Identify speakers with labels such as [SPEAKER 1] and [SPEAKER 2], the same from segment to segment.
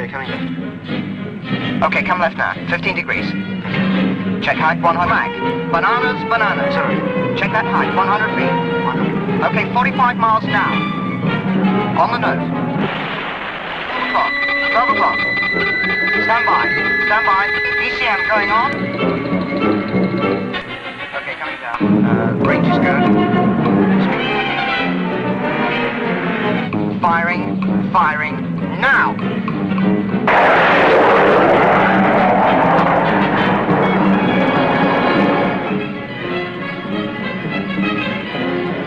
[SPEAKER 1] Okay, coming in. Okay, come left now. 15 degrees. Check height 100. Back. Bananas, bananas. Sorry. Check that height 100 feet. 100. Okay, 45 miles now. On the nose. 12 o'clock. 12 o'clock. Stand by. Stand by. ECM going on. Okay, coming down. Range is good. Firing. Firing. Now.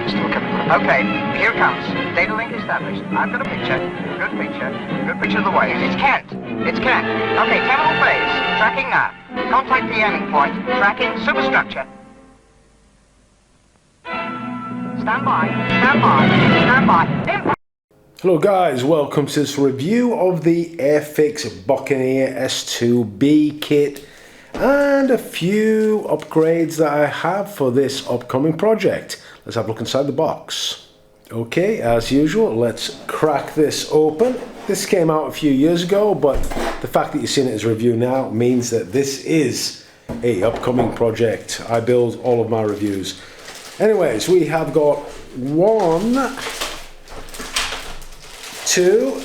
[SPEAKER 1] Still coming. Okay, here it comes. Data link established. I've got a picture. Good picture. Good picture of the waves. It's Kent. It's Kent. Okay, terminal phase. Tracking now. Contact the aiming point. Tracking superstructure. Stand by. Stand by. Stand by. Impact.
[SPEAKER 2] Hello guys, welcome to this review of the Airfix Buccaneer S.2B kit and a few upgrades that I have for this upcoming project. Let's have a look inside the box. Okay, as usual, let's crack this open. This came out a few years ago, but the fact that you're seeing it as a review now means that this is a upcoming project. I build all of my reviews. Anyways, we have got 1, 2,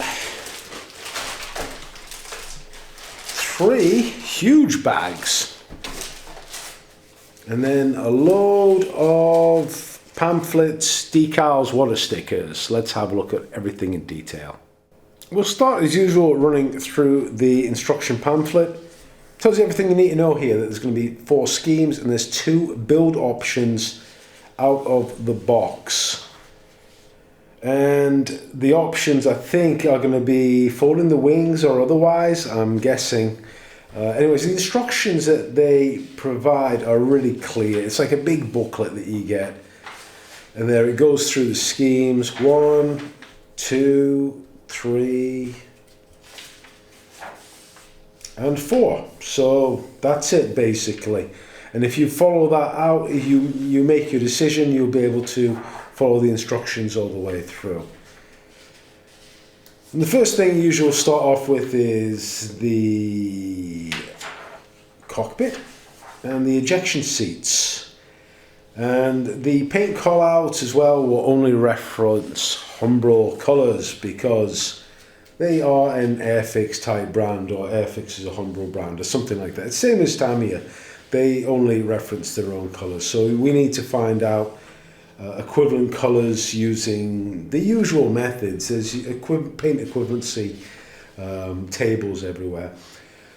[SPEAKER 2] 3 huge bags, and then a load of pamphlets, decals, water stickers. Let's have a look at everything in detail. We'll start as usual running through the instruction pamphlet. Tells you everything you need to know here, that there's going to be 4 schemes and there's 2 build options out of the box. And the options, I think, are going to be folding the wings or otherwise, I'm guessing. Anyways, the instructions that they provide are really clear. It's like a big booklet that you get. And there it goes through the schemes. 1, 2, 3, and 4. So that's it basically. And if you follow that out, if you make your decision, you'll be able to follow the instructions all the way through. And the first thing you usually start off with is the cockpit and the ejection seats. And the paint callouts as well will only reference Humbrol colours because they are an Airfix type brand, or Airfix is a Humbrol brand or something like that. It's same as Tamiya. They only reference their own colours. So we need to find out equivalent colours using the usual methods. There's paint equivalency tables everywhere.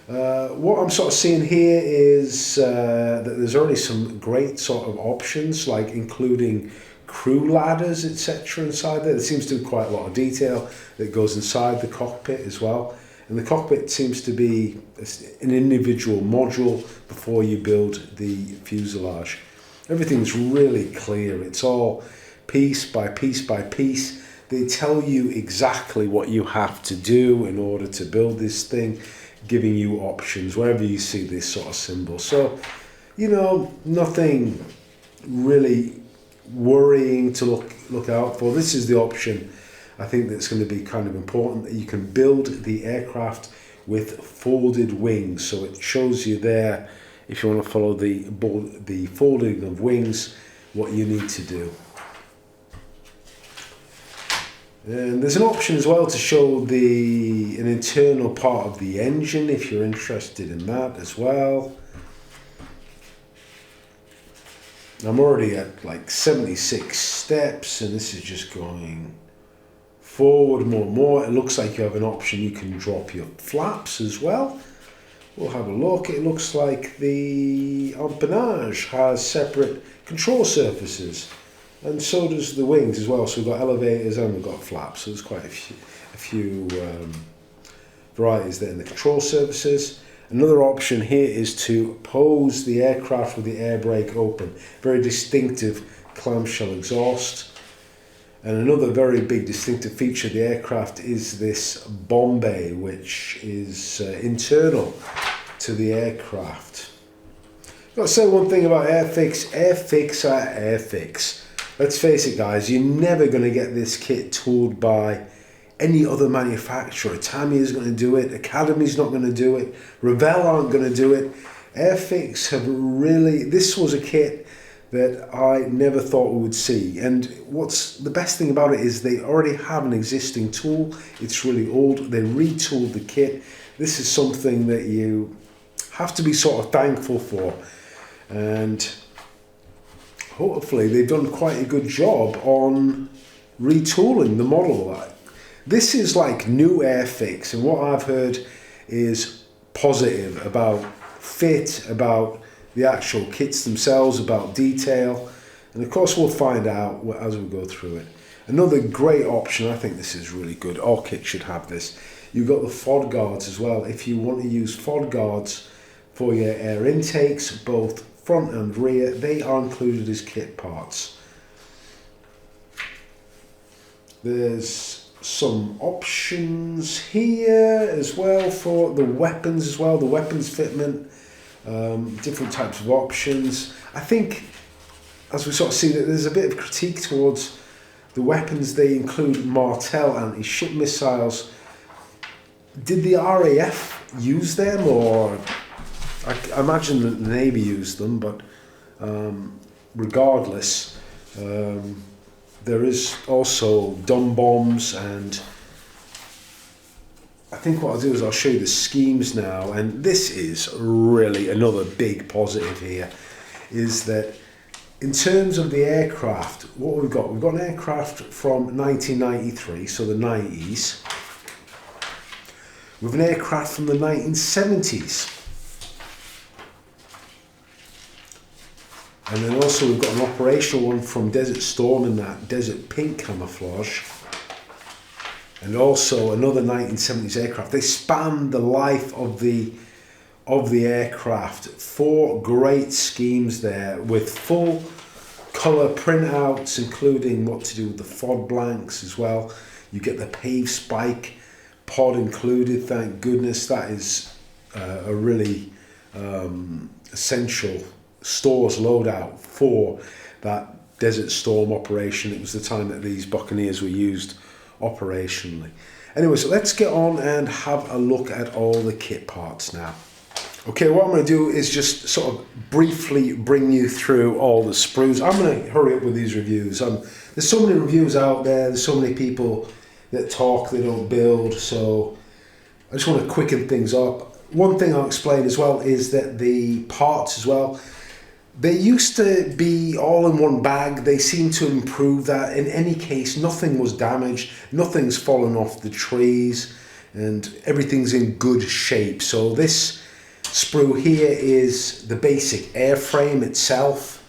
[SPEAKER 2] What I'm sort of seeing here is that there's already some great sort of options, like including crew ladders, etc. inside there. There seems to be quite a lot of detail that goes inside the cockpit as well. And the cockpit seems to be an individual module before you build the fuselage. Everything's really clear. It's all piece by piece by piece. They tell you exactly what you have to do in order to build this thing, giving you options wherever you see this sort of symbol. So, you know, nothing really worrying to look out for. This is the option I think that's going to be kind of important, that you can build the aircraft with folded wings. So it shows you there, if you want to follow the folding of wings, what you need to do. And there's an option as well to show an internal part of the engine if you're interested in that as well. I'm already at like 76 steps and this is just going forward more and more. It looks like you have an option, you can drop your flaps as well. We'll have a look. It looks like the empennage has separate control surfaces, and so does the wings as well. So we've got elevators and we've got flaps, so there's quite a few varieties there in the control surfaces. Another option here is to pose the aircraft with the air brake open. Very distinctive clamshell exhaust. And another very big distinctive feature of the aircraft is this bomb bay, which is internal to the aircraft. I've got to say one thing about Airfix. Airfix are Airfix. Let's face it, guys, you're never going to get this kit tooled by any other manufacturer. Tamiya's going to do it, Academy's not going to do it, Revell aren't going to do it. Airfix have really, this was a kit that I never thought we would see. And what's the best thing about it is they already have an existing tool. It's really old. They retooled the kit. This is something that you have to be sort of thankful for. And hopefully they've done quite a good job on retooling the model. This is like new Airfix, and what I've heard is positive about fit, about the actual kits themselves, about detail, and of course we'll find out as we go through it. Another great option, I think this is really good, all kits should have this. You've got the FOD guards as well. If you want to use FOD guards for your air intakes, both front and rear, they are included as kit parts. There's some options here as well for the weapons as well, the weapons fitment. Different types of options. I think, as we sort of see, that there's a bit of critique towards the weapons. They include Martel anti-ship missiles. Did the RAF use them, or I imagine that the Navy used them, but regardless, there is also dumb bombs, and I think what I'll do is I'll show you the schemes now, and this is really another big positive here, is that in terms of the aircraft, what we've got an aircraft from 1993, so the 90s, with an aircraft from the 1970s, and then also we've got an operational one from Desert Storm in that desert pink camouflage. And also another 1970s aircraft. They span the life of the aircraft. 4 great schemes there with full colour printouts, including what to do with the FOD blanks as well. You get the pave spike pod included. Thank goodness, that is a really essential stores loadout for that Desert Storm operation. It was the time that these Buccaneers were used operationally. Anyway, so let's get on and have a look at all the kit parts now. Okay, what I'm going to do is just sort of briefly bring you through all the sprues. I'm going to hurry up with these reviews. There's so many reviews out there, there's so many people that talk, they don't build, so I just want to quicken things up. One thing I'll explain as well is that the parts as well, they used to be all in one bag. They seem to improve that. In any case, nothing was damaged, nothing's fallen off the trees, and everything's in good shape. So this sprue here is the basic airframe itself.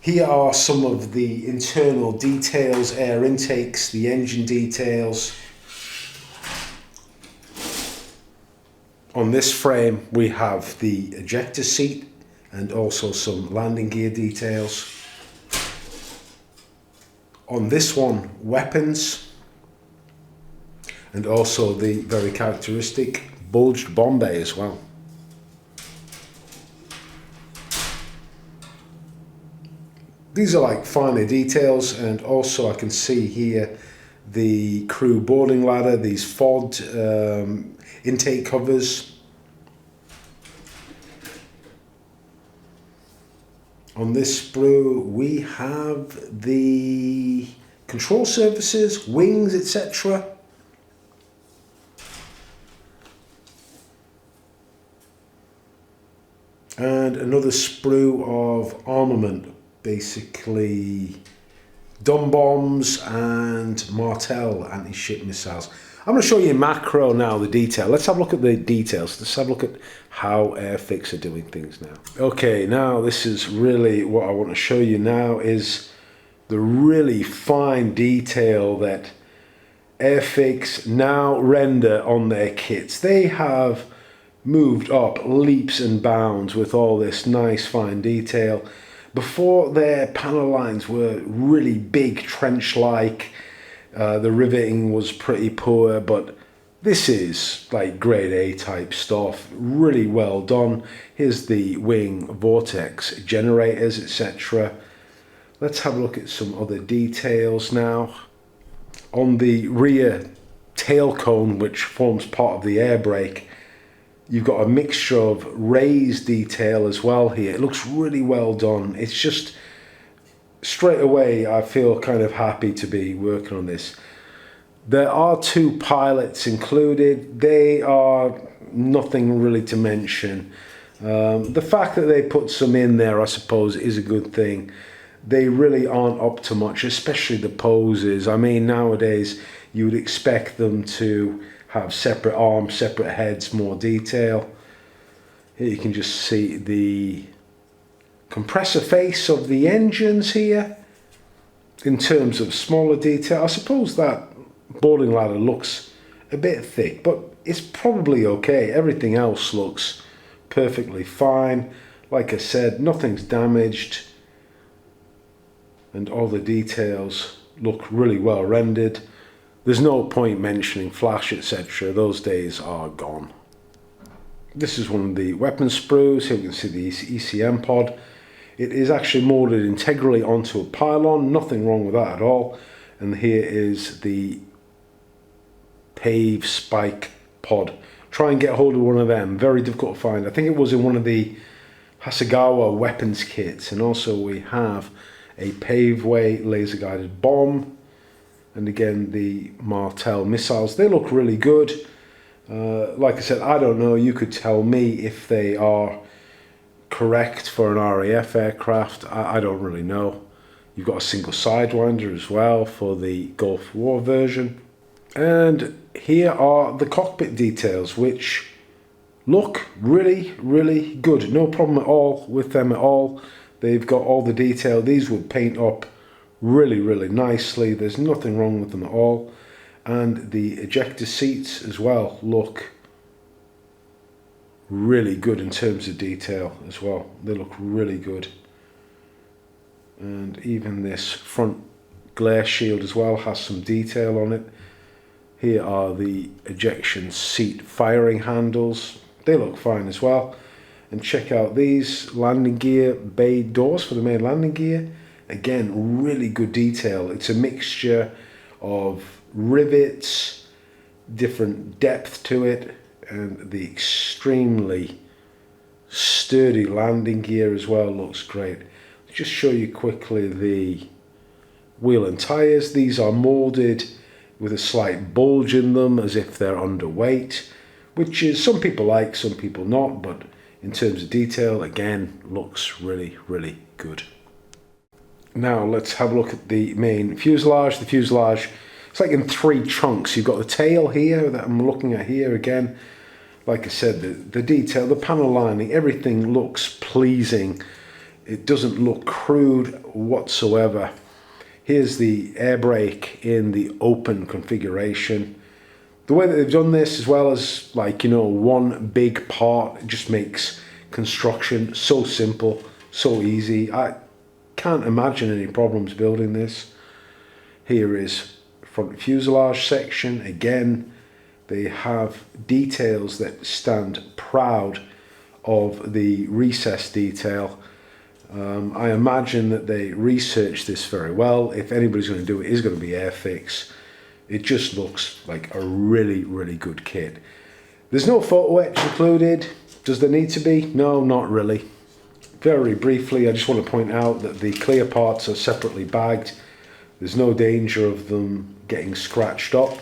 [SPEAKER 2] Here are some of the internal details, air intakes, the engine details. On this frame we have the ejector seat and also some landing gear details. On this one, weapons, and also the very characteristic bulged bomb bay as well. These are like finer details, and also I can see here the crew boarding ladder, these FOD intake covers. On this sprue we have the control surfaces, wings, etc. And another sprue of armament, basically dumb bombs and Martel anti-ship missiles. I'm going to show you in macro now the detail. Let's have a look at the details. Let's have a look at how Airfix are doing things now. Okay, now this is really what I want to show you now, is the really fine detail that Airfix now render on their kits. They have moved up leaps and bounds with all this nice fine detail. Before, their panel lines were really big, trench-like. The riveting was pretty poor, but this is like grade A type stuff, really well done. Here's the wing vortex generators, etc. Let's have a look at some other details now. on the rear tail cone, which forms part of the air brake, you've got a mixture of raised detail as well here. It looks really well done. It's just, straight away, I feel kind of happy to be working on this. There are 2 pilots included. They are nothing really to mention. The fact that they put some in there, I suppose, is a good thing. They really aren't up to much, especially the poses. I mean, nowadays, you would expect them to have separate arms, separate heads, more detail. Here you can just see the compressor face of the engines here. In terms of smaller detail, I suppose that boarding ladder looks a bit thick, but it's probably okay. Everything else looks perfectly fine. Like I said, nothing's damaged, and all the details look really well rendered. There's no point mentioning flash, etc. Those days are gone. This is one of the weapon sprues. Here we can see the ECM pod. It is actually molded integrally onto a pylon. Nothing wrong with that at all. And here is the pave spike pod. Try and get hold of one of them. Very difficult to find. I think it was in one of the Hasegawa weapons kits. And also we have a paveway laser guided bomb. And again, the Martel missiles. They look really good. Like I said, I don't know. You could tell me if they are correct for an RAF aircraft. I don't really know. You've got a single sidewinder as well for the Gulf War version. And here are the cockpit details, which look really, really good. No problem at all with them at all. They've got all the detail. These would paint up really, really nicely. There's nothing wrong with them at all. And the ejector seats as well look really good in terms of detail as well. They look really good. And even this front glare shield as well has some detail on it. Here are the ejection seat firing handles. They look fine as well. And check out these landing gear bay doors for the main landing gear. Again, really good detail. It's a mixture of rivets, different depth to it, and the extremely sturdy landing gear as well looks great. Let's just show you quickly the wheel and tires. These are molded with a slight bulge in them as if they're underweight, which is some people like, some people not, but in terms of detail, again, looks really, really good. Now let's have a look at the main fuselage. The fuselage, it's like in 3 chunks. You've got the tail here that I'm looking at here again. Like I said, the detail, the panel lining, everything looks pleasing. It doesn't look crude whatsoever. Here's the air brake in the open configuration. The way that they've done this, as well as, like, you know, one big part, it just makes construction so simple, so easy. I can't imagine any problems building this. Here is front fuselage section. Again, they have details that stand proud of the recess detail. I imagine that they researched this very well. If anybody's going to do it, it's going to be Airfix. It just looks like a really, really good kit. There's no photo etch included. Does there need to be? No, not really. Very briefly, I just want to point out that the clear parts are separately bagged. There's no danger of them getting scratched up.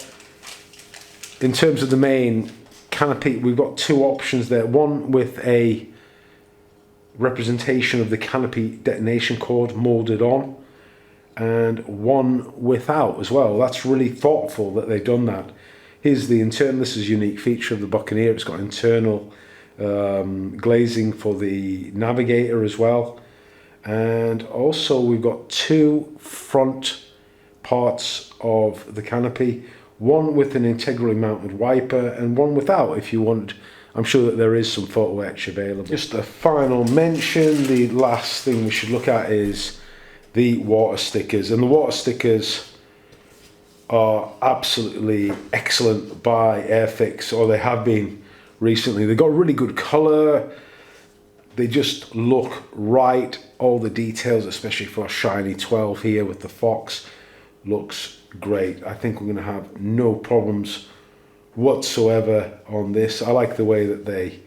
[SPEAKER 2] In terms of the main canopy, we've got 2 options there. One with a representation of the canopy detonation cord molded on, and one without as well. That's really thoughtful that they've done that. Here's the internal. This is a unique feature of the Buccaneer. It's got internal glazing for the navigator as well. And also we've got 2 front parts of the canopy, one with an integrally mounted wiper and one without, if you want. I'm sure that there is some photo etch available. Just a final mention, the last thing we should look at is the water stickers. And the water stickers are absolutely excellent by Airfix, or they have been recently. They've got really good colour. They just look right. All the details, especially for a shiny 12 here with the fox, looks great. I think we're going to have no problems whatsoever on this. I like the way that they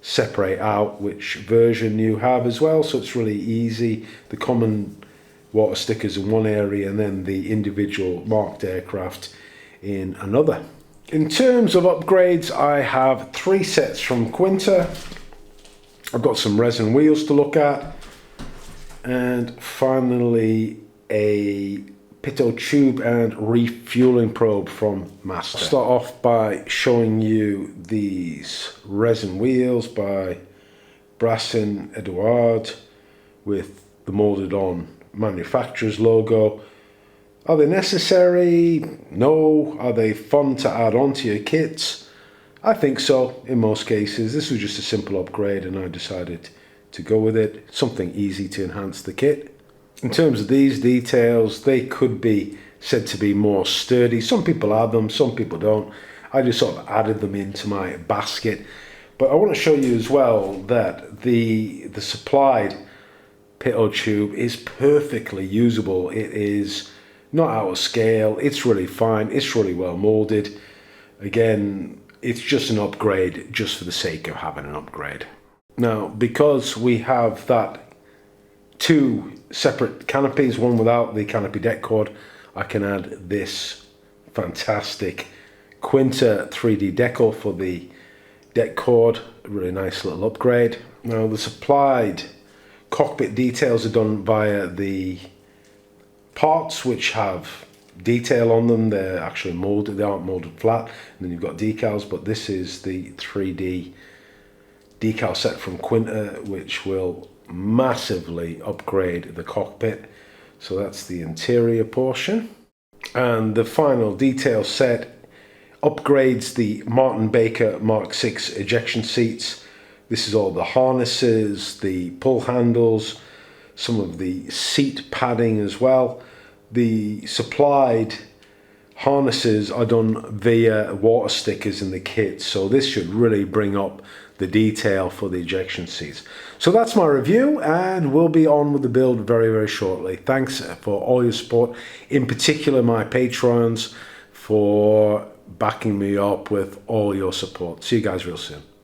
[SPEAKER 2] separate out which version you have as well, so it's really easy. The common water stickers in one area and then the individual marked aircraft in another. In terms of upgrades, I have 3 sets from Quinta. I've got some resin wheels to look at, and finally a pitot tube and refueling probe from Master. I'll start off by showing you these resin wheels by Brassin Edouard with the molded on manufacturer's logo. Are they necessary? No. Are they fun to add on to your kits? I think so in most cases. This was just a simple upgrade and I decided to go with it. Something easy to enhance the kit. In terms of these details, they could be said to be more sturdy. Some people add them, some people don't. I just sort of added them into my basket. But I want to show you as well that the supplied pitot tube is perfectly usable. It is not out of scale, it's really fine, it's really well molded. Again, it's just an upgrade just for the sake of having an upgrade. Now, because we have that 2 separate canopies, one without the canopy deck cord, I can add this fantastic Quinta 3D decal for the deck cord. A really nice little upgrade. Now, the supplied cockpit details are done via the parts which have detail on them. They're actually molded, they aren't molded flat, and then you've got decals, but this is the 3D decal set from Quinta, which will massively upgrade the cockpit. So that's the interior portion, and the final detail set upgrades the Martin Baker Mark 6 ejection seats. This is all the harnesses, the pull handles, some of the seat padding as well. The supplied harnesses are done via water stickers in the kit, so this should really bring up the detail for the ejection seats. So that's my review, and we'll be on with the build very, very shortly. Thanks for all your support, in particular my Patreons, for backing me up with all your support. See you guys real soon.